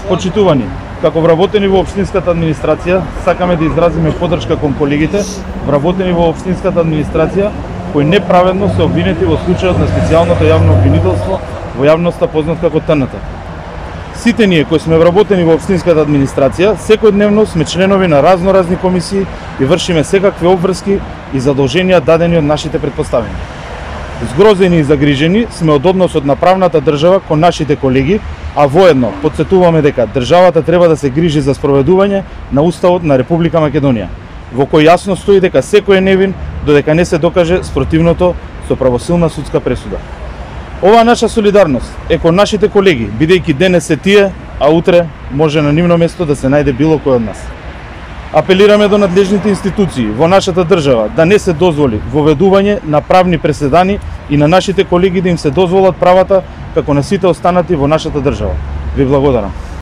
Почитувани, како вработени во општинската администрација, сакаме да изразиме поддршка кон колегите вработени во општинската администрација кои неправедно се обвинети во случајот на специјалното јавно обвинителство во јавноста познат како ТНТ. Сите ние кои сме вработени во општинската администрација, секојдневно сме членови на разноразни комисии и вршиме секакви обврски и задолженија дадени од нашите претпоставени. Згрозени и загрижени сме од односот на правната држава кон нашите колеги, а воедно потсетуваме дека државата треба да се грижи за спроведување на Уставот на Република Македонија, во кој јасно стои дека секој е невин додека не се докаже спротивното со правосилна судска пресуда. Оваа наша солидарност е кон нашите колеги, бидејќи денес се тие, а утре може на нивно место да се најде било кој од нас. Апелираме до надлежните институции во нашата држава да не се дозволи воведување на правни преседани и на нашите колеги да им се дозволат правата како на сите останати во нашата држава. Ви благодарам.